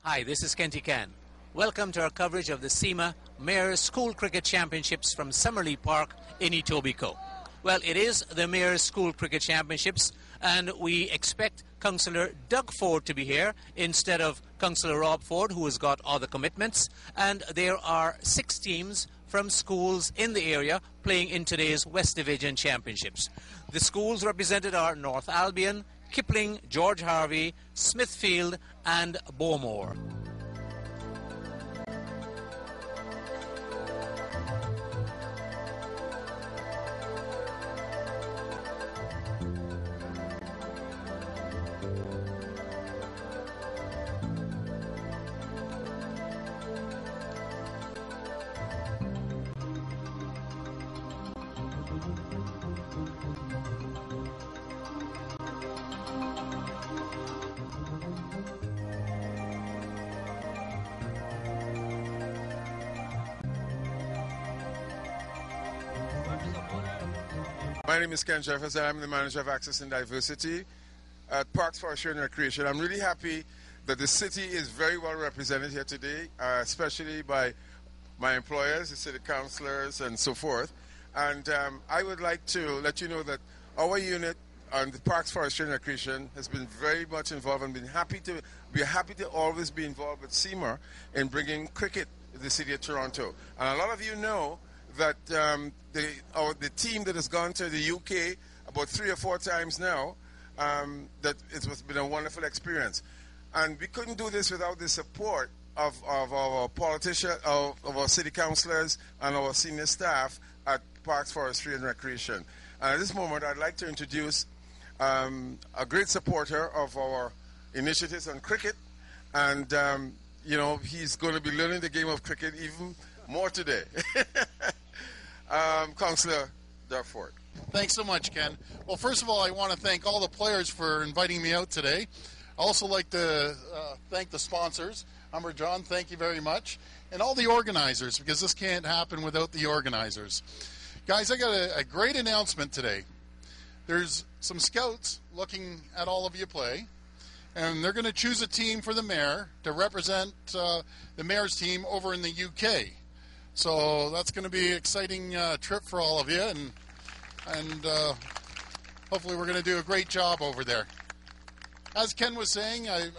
Hi, this is Kenty Can. Welcome to our coverage of the Cima Mayor's School Cricket Championships from Summerlee Park in Etobicoke. Well, it is the Mayor's School Cricket Championships, and we expect Councillor Doug Ford to be here instead of Councillor Rob Ford, who has got other commitments. And there are 6 teams from schools in the area playing in today's West Division Championships. The schools represented are North Albion, Kipling, George Harvey, Smithfield and Bowmore. My name is Ken Jefferson. I'm the manager of Access and Diversity at Parks, Forestry and Recreation. I'm really happy that the city is very well represented here today, especially by my employers, the city councillors, and so forth. And I would like to let you know that our unit on the Parks, Forestry and Recreation has been very much involved and we're happy to always be involved with Cima in bringing cricket to the city of Toronto. And a lot of you know that the team that has gone to the UK about 3 or 4 times now, that it has been a wonderful experience. And we couldn't do this without the support of our politicians, of our city councillors and our senior staff at Parks, Forestry and Recreation. And at this moment, I'd like to introduce a great supporter of our initiatives on cricket. And, you know, he's going to be learning the game of cricket even more today. Councillor Doug Ford. Thanks so much, Ken. Well, first of all, I want to thank all the players for inviting me out today. I also like to thank the sponsors. Humber John, thank you very much. And all the organizers, because this can't happen without the organizers. Guys, I got a great announcement today. There's some scouts looking at all of you play, and they're going to choose a team for the mayor to represent the mayor's team over in the UK. So that's going to be an exciting trip for all of you, and hopefully we're going to do a great job over there. As Ken was saying, I'm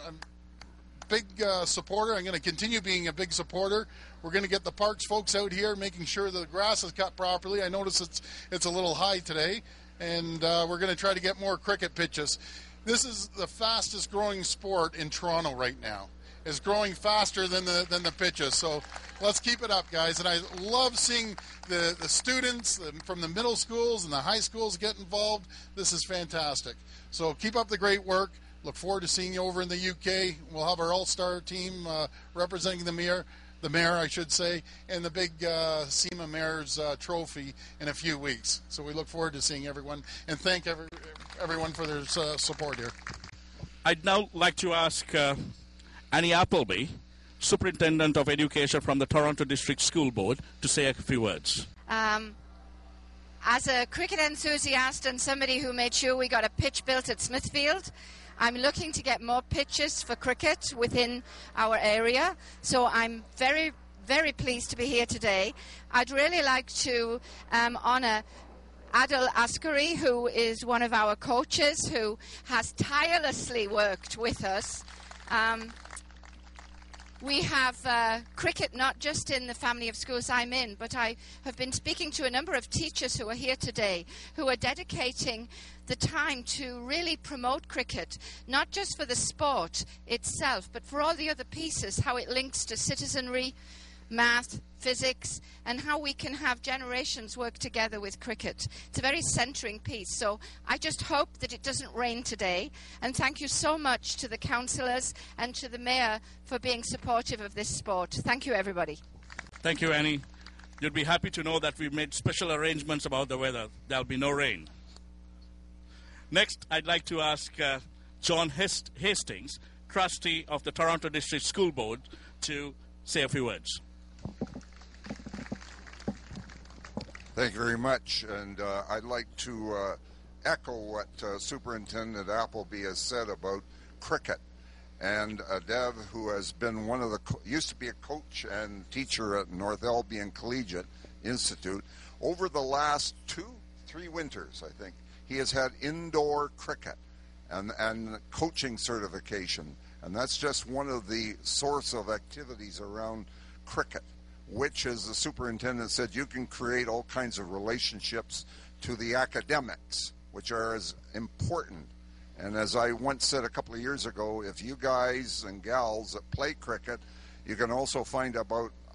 a big supporter. I'm going to continue being a big supporter. We're going to get the parks folks out here making sure that the grass is cut properly. I notice it's a little high today, and we're going to try to get more cricket pitches. This is the fastest growing sport in Toronto right now. It's growing faster than the pitches, so let's keep it up, guys. And I love seeing the students from the middle schools and the high schools get involved. This is fantastic. So keep up the great work. Look forward to seeing you over in the UK. We'll have our all-star team representing the mayor, I should say, and the big Cima Mayor's trophy in a few weeks. So we look forward to seeing everyone, and thank everyone for their support here. I'd now like to ask Annie Appleby, Superintendent of Education from the Toronto District School Board, to say a few words. As a cricket enthusiast and somebody who made sure we got a pitch built at Smithfield, I'm looking to get more pitches for cricket within our area. So I'm very, very pleased to be here today. I'd really like to honour Adil Askari, who is one of our coaches, who has tirelessly worked with us. We have cricket not just in the family of schools I'm in, but I have been speaking to a number of teachers who are here today who are dedicating the time to really promote cricket, not just for the sport itself, but for all the other pieces, how it links to citizenry, math, physics, and how we can have generations work together with cricket. It's a very centering piece, so I just hope that it doesn't rain today, and thank you so much to the councillors and to the mayor for being supportive of this sport. Thank you, everybody. Thank you, Annie. You'll be happy to know that we've made special arrangements about the weather. There'll be no rain. Next, I'd like to ask John Hastings, trustee of the Toronto District School Board, to say a few words. Thank you very much, and I'd like to echo what Superintendent Appleby has said about cricket. and Dev, who has been one of the, used to be a coach and teacher at North Albion Collegiate Institute. Over the last 2-3 winters, I think, he has had indoor cricket and coaching certification. And that's just one of the source of activities around cricket, which, as the superintendent said, you can create all kinds of relationships to the academics, which are as important. And as I once said a couple of years ago, if you guys and gals that play cricket, you can also find out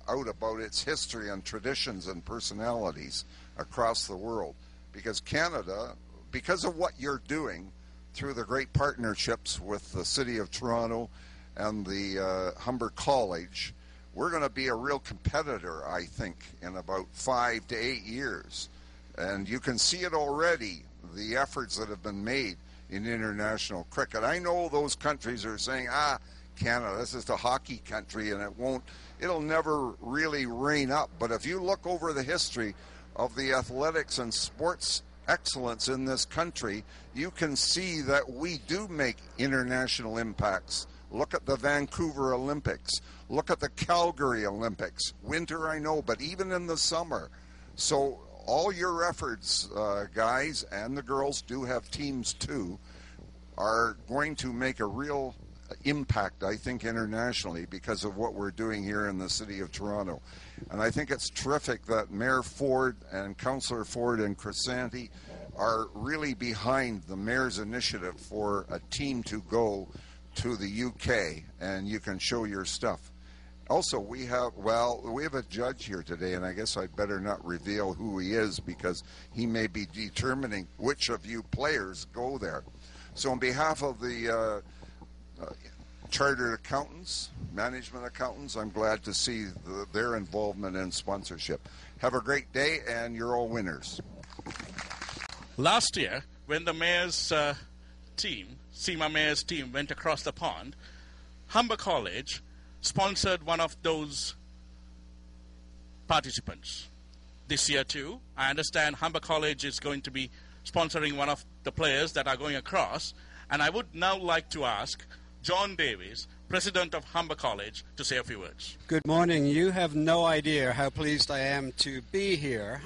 about its history and traditions and personalities across the world. Because Canada, because of what you're doing through the great partnerships with the City of Toronto and the Humber College, we're going to be a real competitor, I think, in about 5 to 8 years. And you can see it already, the efforts that have been made in international cricket. I know those countries are saying, Canada, this is the hockey country, and it'll never really rein up. But if you look over the history of the athletics and sports excellence in this country, you can see that we do make international impacts. Look at the Vancouver Olympics. Look at the Calgary Olympics. Winter, I know, but even in the summer. So all your efforts, guys, and the girls do have teams too, are going to make a real impact, I think, internationally because of what we're doing here in the City of Toronto. And I think it's terrific that Mayor Ford and Councillor Ford and Crisanti are really behind the Mayor's initiative for a team to go to the UK and you can show your stuff. Also, we have a judge here today, and I guess I'd better not reveal who he is because he may be determining which of you players go there. So on behalf of the chartered accountants, management accountants, I'm glad to see their involvement in sponsorship. Have a great day, and you're all winners. Last year, when the mayor's team, Cima mayor's team, went across the pond, Humber College sponsored one of those participants. This year too, I understand Humber College is going to be sponsoring one of the players that are going across, and I would now like to ask John Davies, President of Humber College, to say a few words. Good morning. You have no idea how pleased I am to be here.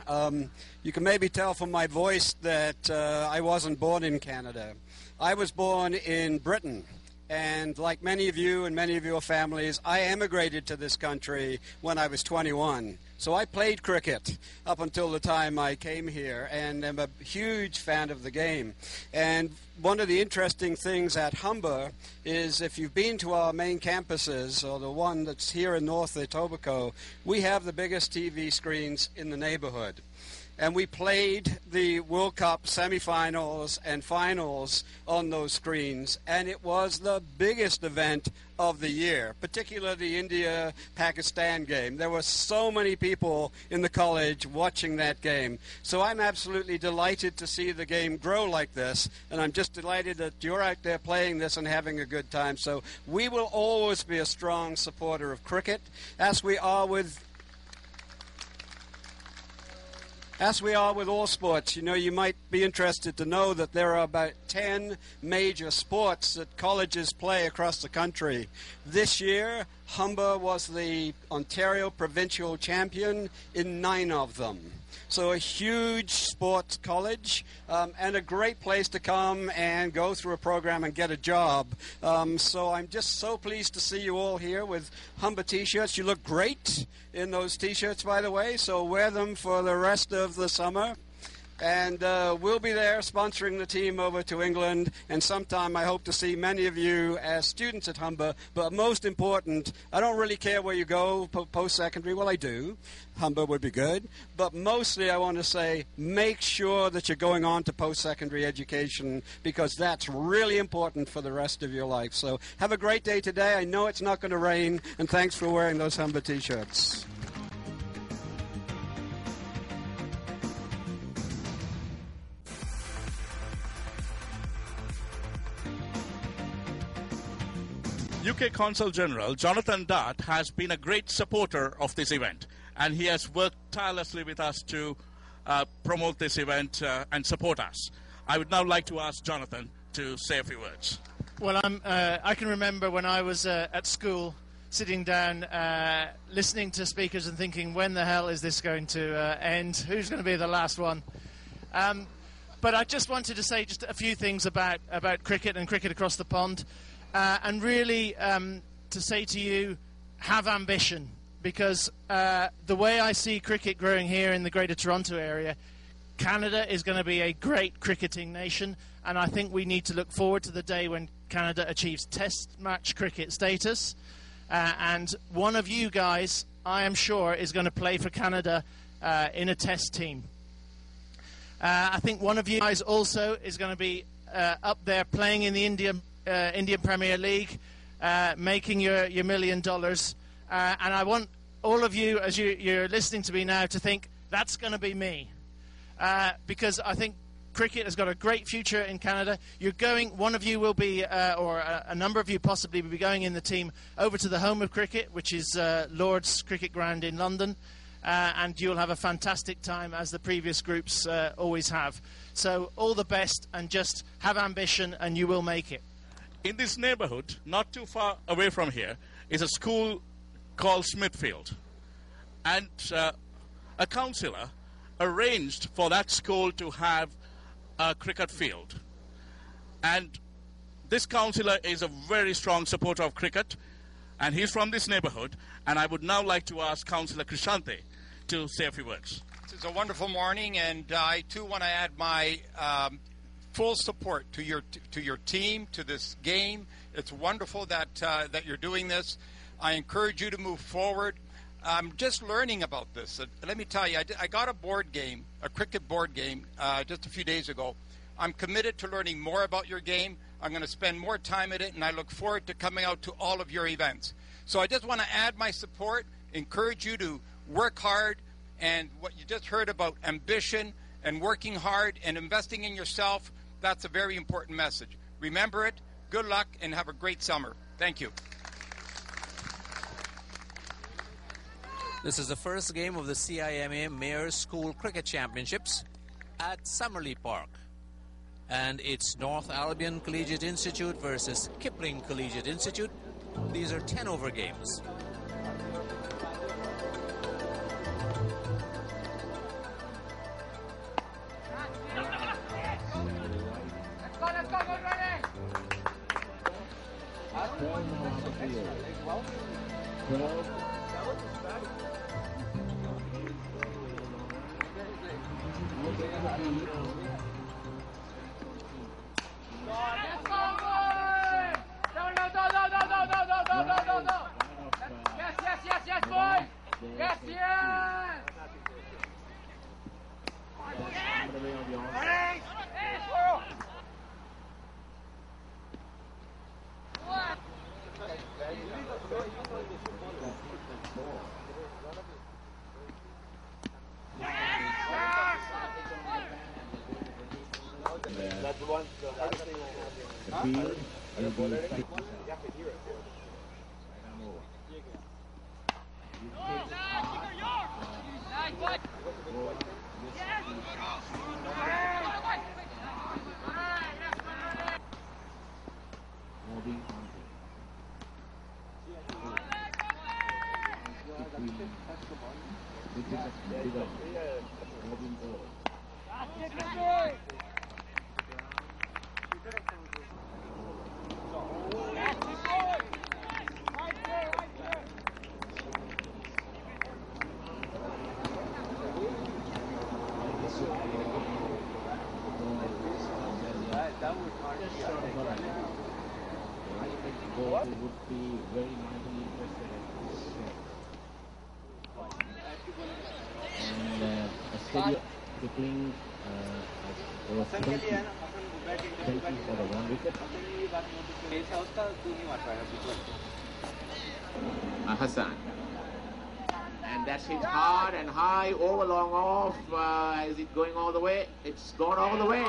You can maybe tell from my voice that I wasn't born in Canada. I was born in Britain. And like many of you and many of your families, I emigrated to this country when I was 21. So I played cricket up until the time I came here, and I'm a huge fan of the game. And one of the interesting things at Humber is if you've been to our main campuses, or the one that's here in North Etobicoke, we have the biggest TV screens in the neighborhood. And we played the World Cup semifinals and finals on those screens, and it was the biggest event of the year, particularly the India-Pakistan game. There were so many people in the college watching that game. So I'm absolutely delighted to see the game grow like this, and I'm just delighted that you're out there playing this and having a good time. So we will always be a strong supporter of cricket, as we are with all sports. You know, you might be interested to know that there are about 10 major sports that colleges play across the country. This year, Humber was the Ontario provincial champion in 9 of them. So a huge sports college and a great place to come and go through a program and get a job. So I'm just so pleased to see you all here with Humber T-shirts. You look great in those T-shirts, by the way, so wear them for the rest of the summer. And we'll be there sponsoring the team over to England, and sometime I hope to see many of you as students at Humber. But most important, I don't really care where you go post-secondary. Well, I do. Humber would be good. But mostly I want to say make sure that you're going on to post-secondary education, because that's really important for the rest of your life. So have a great day today. I know it's not going to rain, and thanks for wearing those Humber T-shirts. UK Consul General Jonathan Dart has been a great supporter of this event, and he has worked tirelessly with us to promote this event and support us. I would now like to ask Jonathan to say a few words. Well, I can remember when I was at school, sitting down, listening to speakers and thinking, when the hell is this going to end? Who's going to be the last one? But I just wanted to say just a few things about cricket and cricket across the pond, and really to say to you, have ambition, because the way I see cricket growing here in the Greater Toronto area, Canada is going to be a great cricketing nation, and I think we need to look forward to the day when Canada achieves test match cricket status, and one of you guys, I am sure, is going to play for Canada in a test team. I think one of you guys also is going to be up there playing in the Indian Premier League, making your $1 million. And I want all of you, as you're listening to me now, to think, that's going to be me. Because I think cricket has got a great future in Canada. One of you will be, or a number of you possibly will be going in the team over to the home of cricket, which is Lord's Cricket Ground in London. And you'll have a fantastic time, as the previous groups always have. So all the best, and just have ambition, and you will make it. In this neighborhood, not too far away from here, is a school called Smithfield. And a councillor arranged for that school to have a cricket field. And this councillor is a very strong supporter of cricket, and he's from this neighborhood. And I would now like to ask Councillor Krishante to say a few words. It's a wonderful morning, and I too want to add my full support to your team, to this game. It's wonderful that you're doing this. I encourage you to move forward. I'm just learning about this. Let me tell you, I got a board game, a cricket board game, just a few days ago. I'm committed to learning more about your game. I'm going to spend more time at it, and I look forward to coming out to all of your events. So I just want to add my support, encourage you to work hard, and what you just heard about ambition and working hard and investing in yourself, that's a very important message. Remember it, good luck, and have a great summer. Thank you. This is the first game of the CIMA Mayor's School Cricket Championships at Summerley Park. And it's North Albion Collegiate Institute versus Kipling Collegiate Institute. These are 10-over games. Kipling was 20 for the 1 wicket. Hassan. And that's hit hard and high, over, long off. Is it going all the way? It's gone all the way.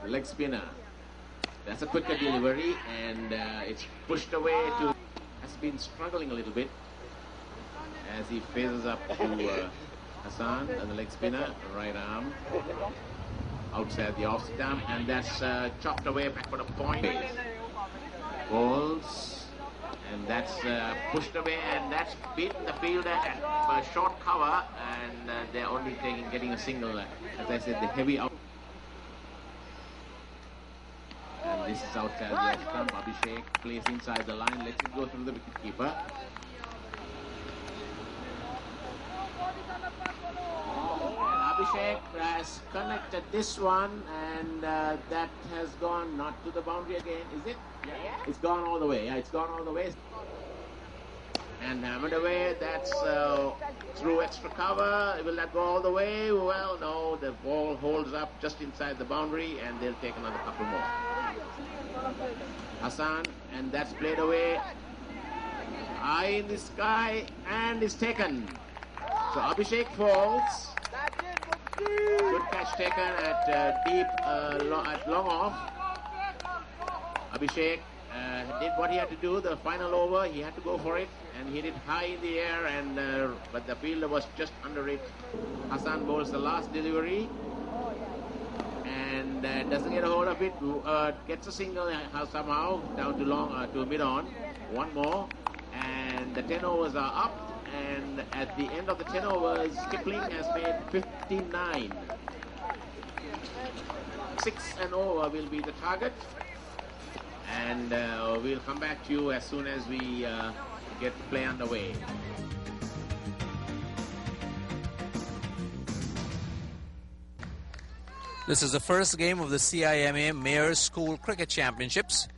Leg spinner. That's a quicker delivery, and it's pushed away to... Has been struggling a little bit as he faces up to Hassan, and the leg spinner, right arm, outside the off stump, and that's chopped away back for a point. Balls, and that's pushed away, and that's beaten the fielder at short cover, and they're only getting a single. As I said, the heavy out. And this is outside the off stump. Abhishek plays inside the line, lets it go through the wicketkeeper. Abhishek has connected this one, and that has gone not to the boundary again, is it? Yeah. It's gone all the way. Yeah, it's gone all the way. And hammered away. That's through extra cover. Will that go all the way? Well, no. The ball holds up just inside the boundary, and they'll take another couple more. Hassan, and that's played away. High in the sky, and is taken. So Abhishek falls. Good catch taken at deep, at long off. Abhishek did what he had to do. The final over, he had to go for it, and he hit it high in the air, and but the fielder was just under it. Hassan bowls the last delivery, and doesn't get a hold of it. Gets a single somehow down to long to mid on. One more, and the 10 overs are up. And at the end of the 10 overs, Kipling has made 59. 6 and over will be the target. And we'll come back to you as soon as we get play underway. This is the first game of the CIMA Mayor's School Cricket Championships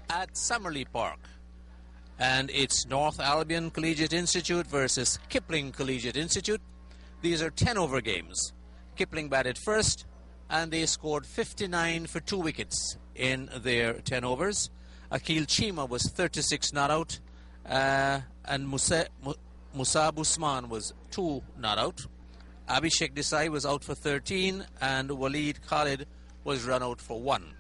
at Summerley Park. And it's North Albion Collegiate Institute versus Kipling Collegiate Institute. These are 10-over games. Kipling batted first, and they scored 59 for 2 wickets in their 10 overs. Akil Cima was 36 not out, and Musab Usman was 2 not out. Abhishek Desai was out for 13, and Waleed Khalid was run out for 1.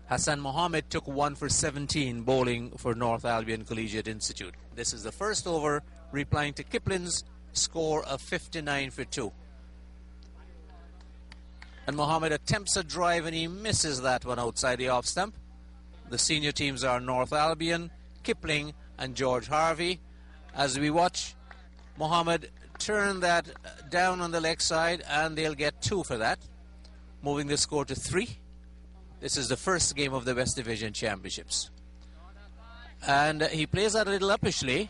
Hassan Mohammed took 1 for 17 bowling for North Albion Collegiate Institute. This is the first over, replying to Kipling's score of 59 for 2. And Mohammed attempts a drive, and he misses that one outside the off stump. The senior teams are North Albion, Kipling, and George Harvey. As we watch Mohammed turn that down on the leg side, and they'll get 2 for that, moving the score to 3. This is the first game of the West Division Championships. And he plays that a little uppishly,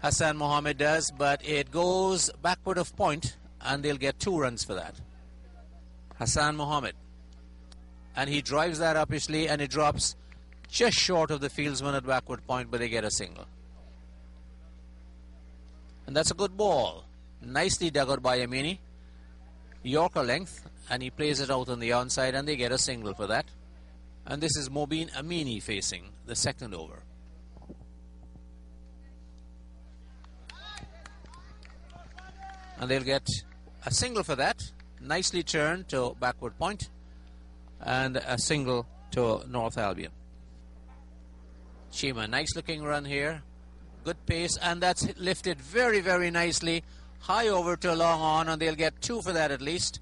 Hassan Mohammed does, but it goes backward of point, and they'll get 2 runs for that. Hassan Mohammed. And he drives that uppishly, and it drops just short of the fieldsman at backward point, but they get a single. And that's a good ball. Nicely dug out by Amini. Yorker length, and he plays it out on the onside, and they get a single for that. And this is Mobeen Amini facing the second over. And they'll get a single for that. Nicely turned to backward point, and a single to North Albion. Cima, nice looking run here. Good pace, and that's lifted very, very nicely. High over to long on, and they'll get 2 for that at least.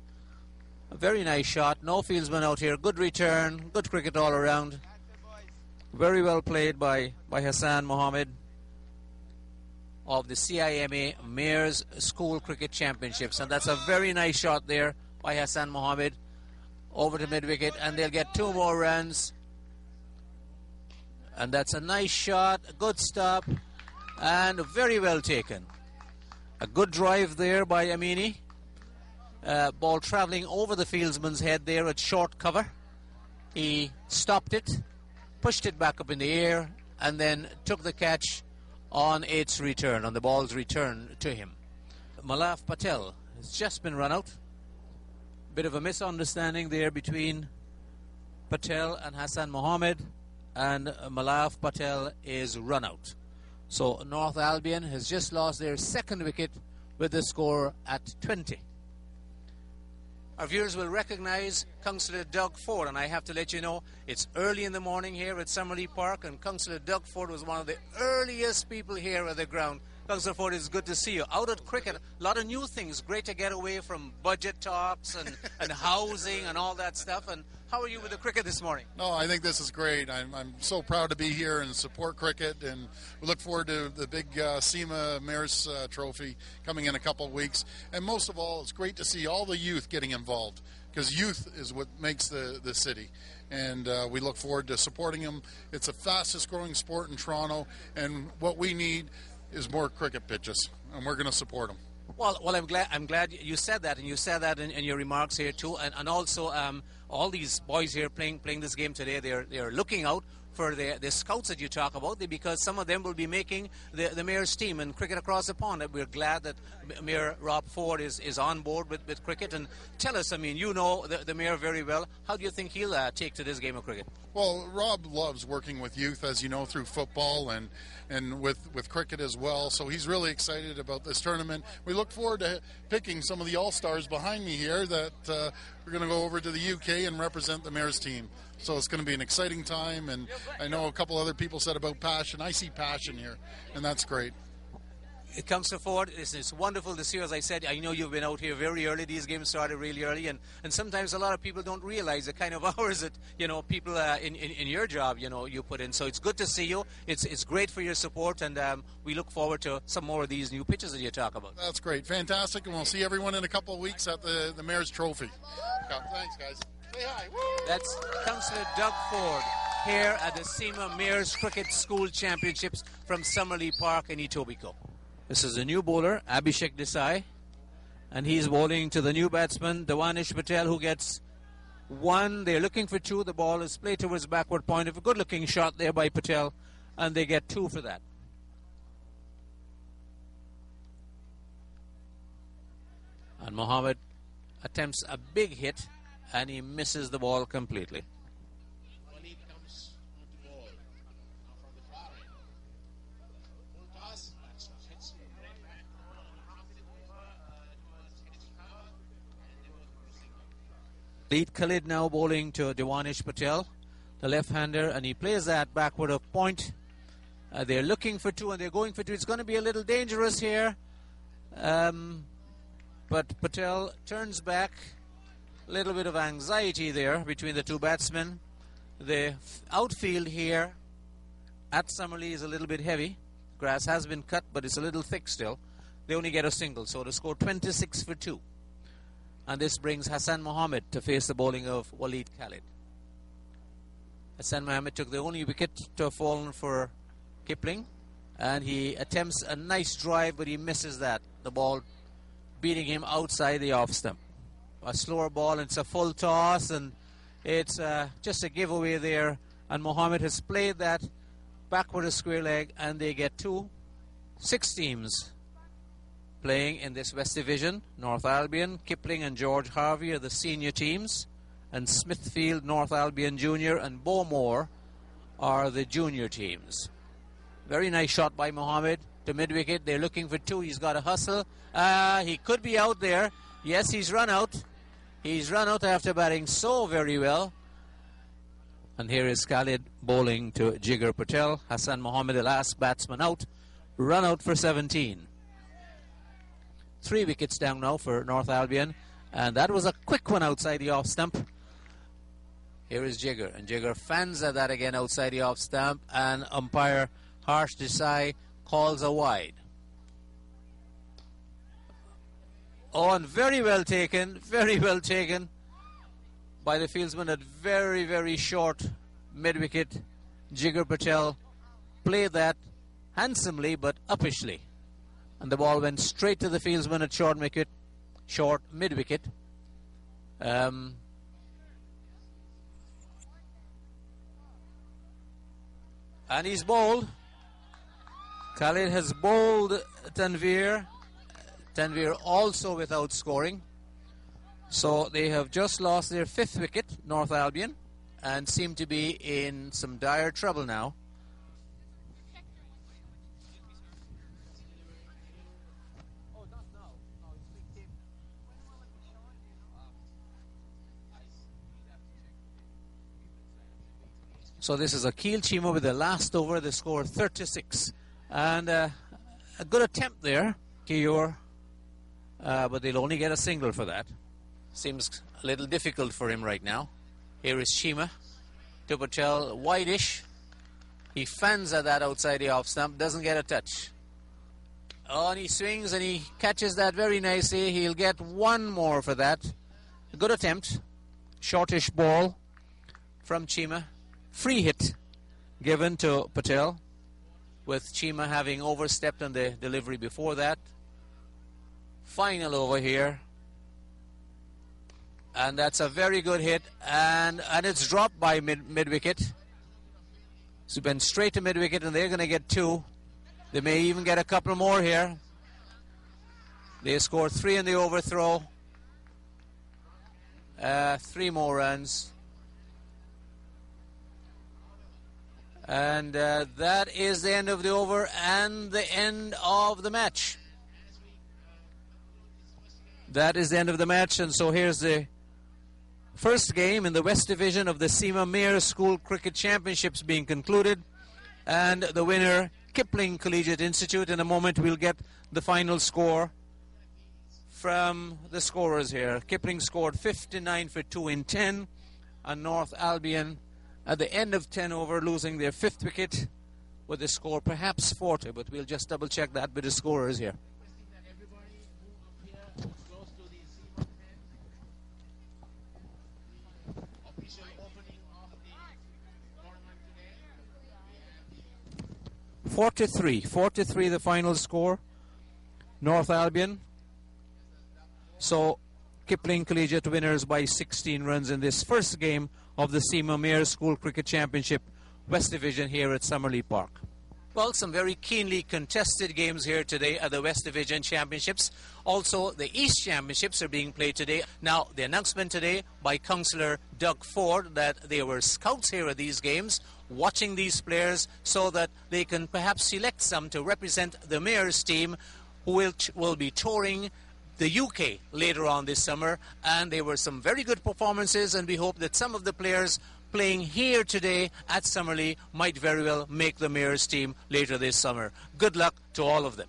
A very nice shot. No fieldsman out here. Good return. Good cricket all around. Very well played by Hassan Mohammed of the CIMA Mayor's School Cricket Championships. And that's a very nice shot there by Hassan Mohammed over to mid-wicket. And they'll get 2 more runs. And that's a nice shot. A good stop. And very well taken. A good drive there by Amini. Ball travelling over the fieldsman's head there at short cover. He stopped it, pushed it back up in the air, and then took the catch on its return, on the ball's return to him. Malaf Patel has just been run out. Bit of a misunderstanding there between Patel and Hassan Mohammed, and Malaf Patel is run out. So North Albion has just lost their second wicket with the score at 20. Our viewers will recognize Councillor Doug Ford, and I have to let you know it's early in the morning here at Summerley Park, and Councillor Doug Ford was one of the earliest people here at the ground Councillor Ford, it's good to see you. Out at cricket, a lot of new things. Great to get away from budget talks and housing and all that stuff. And how are you with the cricket this morning? No, I think this is great. I'm so proud to be here and support cricket, and we look forward to the big Cima Mayor's Trophy coming in a couple of weeks. And most of all, it's great to see all the youth getting involved, because youth is what makes the city. And we look forward to supporting them. It's the fastest growing sport in Toronto, and what we need is more cricket pitches, and we're going to support them. Well, I'm glad you said that, and you said that in your remarks here too, and also all these boys here playing this game today, they're looking out for the scouts that you talk about, because some of them will be making the Mayor's team in cricket across the pond. We're glad that Mayor Rob Ford is on board with cricket. And tell us, I mean, you know the Mayor very well. How do you think he'll take to this game of cricket? Well, Rob loves working with youth, as you know, through football and with cricket as well. So he's really excited about this tournament. We look forward to picking some of the all-stars behind me here that we're going to go over to the UK and represent the Mayor's team. So it's going to be an exciting time, and I know a couple other people said about passion. I see passion here, and that's great. It comes to Ford. It's wonderful to see you. As I said, I know you've been out here very early. These games started really early, and sometimes a lot of people don't realize the kind of hours that people in your job you put in. So it's good to see you. It's great for your support, and we look forward to some more of these new pitches that you talk about. That's great, fantastic, and we'll see everyone in a couple of weeks at the Mayor's Trophy. Thanks, guys. Say hi. Woo! That's Councillor Doug Ford here at the Cima Mayor's Cricket School Championships from Summerlee Park in Etobicoke. This is a new bowler, Abhishek Desai, and he's bowling to the new batsman, Dawanish Patel, who gets one. They're looking for two. The ball is played towards backward point. A good-looking shot there by Patel, and they get two for that. And Mohammed attempts a big hit, and he misses the ball completely. Lead Khalid now bowling to Dawanish Patel, the left-hander, and he plays that backward of point. They're looking for two, and they're going for two. It's going to be a little dangerous here. But Patel turns back. A little bit of anxiety there between the two batsmen. The outfield here at Summerlee is a little bit heavy. Grass has been cut, but it's a little thick still. They only get a single, so to score 26 for 2. And this brings Hassan Mohammed to face the bowling of Waleed Khalid. Hassan Mohammed took the only wicket to have fallen for Kipling, and he attempts a nice drive, but he misses that. The ball beating him outside the off stump. A slower ball, and it's a full toss, and it's just a giveaway there. And Mohammed has played that backward a square leg, and they get 2. 6 teams playing in this West Division. North Albion, Kipling and George Harvey are the senior teams, and Smithfield, North Albion Junior and Bowmore are the junior teams. Very nice shot by Mohammed to mid-wicket. They're looking for 2. He's got a hustle. He could be out there. Yes, he's run out. He's run out after batting so very well. And here is Khalid bowling to Jigar Patel. Hassan Mohammed, the last batsman out, run out for 17. 3 wickets down now for North Albion, and that was a quick one outside the off stump. Here is Jigar, and Jigar fans at that again outside the off stump, and umpire Harsh Desai calls a wide. Oh, and very well taken by the fieldsman at very, very short mid-wicket. Jigar Patel played that handsomely but uppishly. And the ball went straight to the fieldsman at short mid-wicket. And he's bowled. Khalid has bowled Tanveer. Tanveer also without scoring. So they have just lost their 5th wicket, North Albion, and seem to be in some dire trouble now. So this is Akil Cima with the last over. The score 36. And a good attempt there, Kiyor, but they'll only get a single for that. Seems a little difficult for him right now. Here is Cima to Patel, wide-ish. He fans at that outside the off stump, doesn't get a touch. Oh, and he swings and he catches that very nicely. He'll get one more for that. A good attempt. Shortish ball from Cima. Free hit given to Patel, with Cima having overstepped on the delivery before that. Final over here. And that's a very good hit. And it's dropped by mid-wicket. So it went straight to mid-wicket, and they're going to get 2. They may even get a couple more here. They scored 3 in the overthrow. 3 more runs. And that is the end of the over and the end of the match. That is the end of the match, and so here's the first game in the West Division of the Cima Mayor School Cricket Championships being concluded. And the winner, Kipling Collegiate Institute. In a moment we'll get the final score from the scorers here. Kipling scored 59 for 2 in 10, and North Albion at the end of 10 over losing their 5th wicket with a score perhaps 40, but we'll just double check that with the scorers here. Close to the Cima official opening of the tournament today. today. 43 the final score. North Albion. So Kipling Collegiate winners by 16 runs in this first game of the Cima Mayor School Cricket Championship West Division here at Summerley Park. Well, some very keenly contested games here today at the West Division Championships. Also, the East Championships are being played today. Now, the announcement today by Councillor Doug Ford that there were scouts here at these games watching these players so that they can perhaps select some to represent the Mayor's team who will be touring the UK later on this summer. And there were some very good performances, and we hope that some of the players playing here today at Summerley might very well make the Mayor's team later this summer. Good luck to all of them.